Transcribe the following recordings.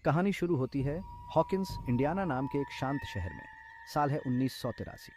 कहानी शुरू होती है हॉकिंस, इंडियाना नाम के एक शांत शहर में। साल है 1983।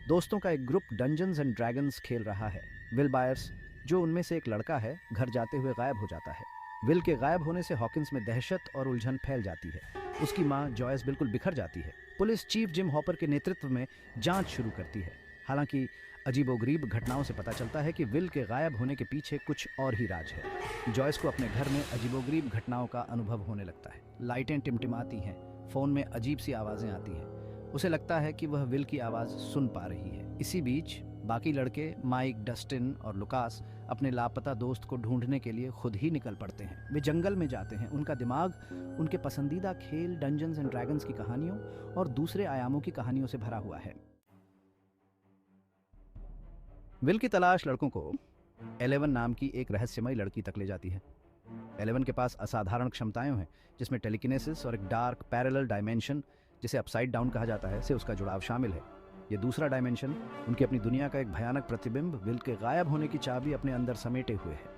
दोस्तों का एक ग्रुप डंजन्स एंड ड्रैगन्स खेल रहा है। विल बायर्स, जो उनमें से एक लड़का है, घर जाते हुए गायब हो जाता है। विल के गायब होने से हॉकिंस में दहशत और उलझन फैल जाती है। उसकी मां जॉयस बिल्कुल बिखर जाती है। पुलिस चीफ जिम हॉपर के नेतृत्व में जांच शुरू करती है। हालांकि अजीबोगरीब घटनाओं से पता चलता है कि विल के गायब होने के पीछे कुछ और ही राज है। जॉयस को अपने घर में अजीबोगरीब घटनाओं का अनुभव होने लगता है। लाइटें टिमटिमाती हैं, फोन में अजीब सी आवाजें आती हैं। उसे लगता है कि वह विल की आवाज सुन पा रही है। इसी बीच बाकी लड़के माइक, डस्टिन और लुकास अपने लापता दोस्त को ढूंढने के लिए खुद ही निकल पड़ते हैं। वे जंगल में जाते हैं। उनका दिमाग उनके पसंदीदा खेल डंजन्स एंड ड्रैगन्स की कहानियों और दूसरे आयामों की कहानियों से भरा हुआ है। विल की तलाश लड़कों को 11 नाम की एक रहस्यमयी लड़की तक ले जाती है। 11 के पास असाधारण क्षमताएं हैं, जिसमें टेलीकिनेसिस और एक डार्क पैरेलल डायमेंशन, जिसे अपसाइड डाउन कहा जाता है, से उसका जुड़ाव शामिल है। ये दूसरा डायमेंशन उनकी अपनी दुनिया का एक भयानक प्रतिबिंब, विल के गायब होने की चाबी अपने अंदर समेटे हुए है।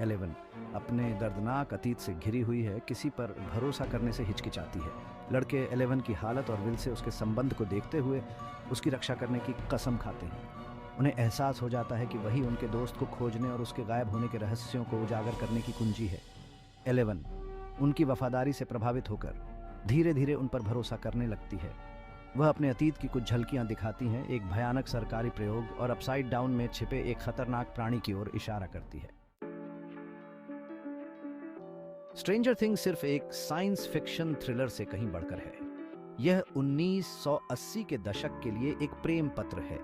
11 अपने दर्दनाक अतीत से घिरी हुई है, किसी पर भरोसा करने से हिचकिचाती है। लड़के 11 की हालत और विल से उसके संबंध को देखते हुए उसकी रक्षा करने की कसम खाते हैं। उन्हें एहसास हो जाता है कि वही उनके दोस्त को खोजने और उसके गायब होने के रहस्यों को उजागर करने की कुंजी है। 11 उनकी वफादारी से प्रभावित होकर धीरे धीरे उन पर भरोसा करने लगती है। वह अपने अतीत की कुछ झलकियां दिखाती हैं, एक भयानक सरकारी प्रयोग और अपसाइड डाउन में छिपे एक खतरनाक प्राणी की ओर इशारा करती है। स्ट्रेंजर थिंग्स सिर्फ एक साइंस फिक्शन थ्रिलर से कहीं बढ़कर है। यह 1980 के दशक के लिए एक प्रेम पत्र है।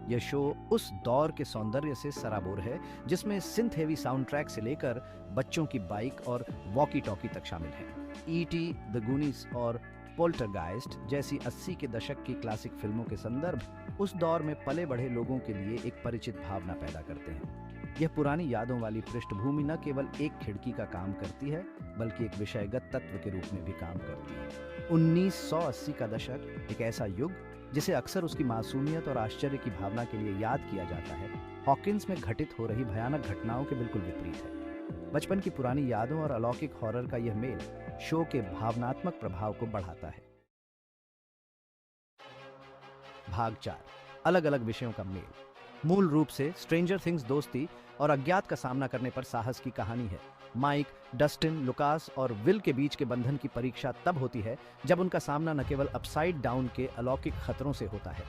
यह शो उस दौर के सौंदर्य से सराबोर है, जिसमें सिंथ हेवी साउंड ट्रैक से लेकर बच्चों की बाइक और वॉकी टॉकी तक शामिल है। ईटी, द गूनीज और पोल्टरगाइस्ट जैसी 80 के दशक की क्लासिक फिल्मों के संदर्भ उस दौर में पले बढ़े लोगों के लिए एक परिचित भावना पैदा करते हैं। यह पुरानी यादों वाली पृष्ठभूमि न केवल एक खिड़की का काम करती है, बल्कि एक विषयगत तत्व के रूप में भी काम करती है। 1980 का दशक एक ऐसा युग जिसे अक्सर उसकी मासूमियत और आश्चर्य की भावना के लिए याद किया जाता है, हॉकिंस में घटित हो रही भयानक घटनाओं के बिल्कुल विपरीत है। बचपन की पुरानी यादों और अलौकिक हॉरर का यह मेल शो के भावनात्मक प्रभाव को बढ़ाता है। भाग 4, अलग अलग विषयों का मेल। मूल रूप से स्ट्रेंजर थिंग्स दोस्ती और अज्ञात का सामना करने पर साहस की कहानी है। माइक, डस्टिन, लुकास और विल के बीच के बंधन की परीक्षा तब होती है जब उनका सामना न केवल अपसाइड डाउन के अलौकिक खतरों से होता है,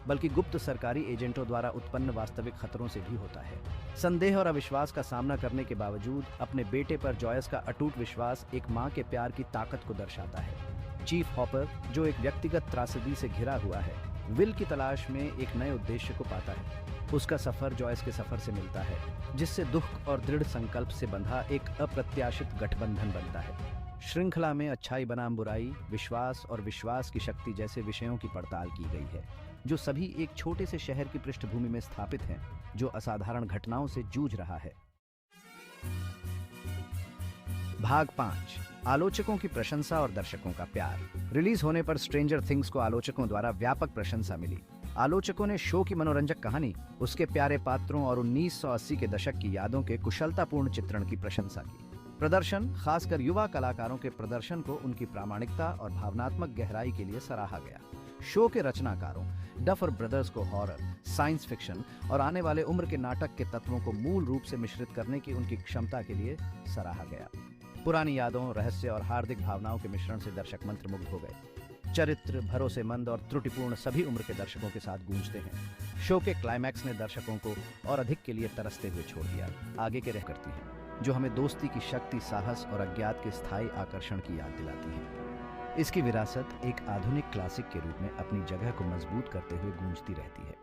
बल्कि गुप्त सरकारी एजेंटों द्वारा उत्पन्न वास्तविक खतरों से भी होता है। संदेह और अविश्वास का सामना करने के बावजूद अपने बेटे पर जॉयस का अटूट विश्वास एक मां के प्यार की ताकत को दर्शाता है। चीफ हॉपर, जो एक व्यक्तिगत त्रासदी से घिरा हुआ है, विल की तलाश में एक नए उद्देश्य को पाता है। उसका सफर जॉयस के सफर से मिलता है, जिससे दुख और दृढ़ संकल्प से बंधा एक अप्रत्याशित गठबंधन बनता है। श्रृंखला में अच्छाई बनाम बुराई, विश्वास और विश्वास की शक्ति जैसे विषयों की पड़ताल की गई है, जो सभी एक छोटे से शहर की पृष्ठभूमि में स्थापित हैं, जो असाधारण घटनाओं से जूझ रहा है। भाग 5, आलोचकों की प्रशंसा और दर्शकों का प्यार। रिलीज होने पर स्ट्रेंजर थिंग्स को आलोचकों द्वारा व्यापक प्रशंसा मिली। आलोचकों ने शो की मनोरंजक कहानी, उसके प्यारे पात्रों और 1980 के दशक की यादों के कुशलतापूर्ण चित्रण की प्रशंसा की। प्रदर्शन, खासकर युवा कलाकारों के प्रदर्शन को उनकी प्रामाणिकता और भावनात्मक गहराई के लिए सराहा गया। शो के रचनाकारों डफर ब्रदर्स को हॉरर, साइंस फिक्शन और आने वाले उम्र के नाटक के तत्वों को मूल रूप से मिश्रित करने की उनकी क्षमता के लिए सराहा गया। पुरानी यादों, रहस्य और हार्दिक भावनाओं के मिश्रण से दर्शक मंत्रमुग्ध हो गए। चरित्र भरोसेमंद और त्रुटिपूर्ण सभी उम्र के दर्शकों के साथ गूंजते हैं। शो के क्लाइमैक्स ने दर्शकों को और अधिक के लिए तरसते हुए छोड़ दिया। आगे के रह करती है, जो हमें दोस्ती की शक्ति, साहस और अज्ञात के स्थायी आकर्षण की याद दिलाती है। इसकी विरासत एक आधुनिक क्लासिक के रूप में अपनी जगह को मजबूत करते हुए गूंजती रहती है।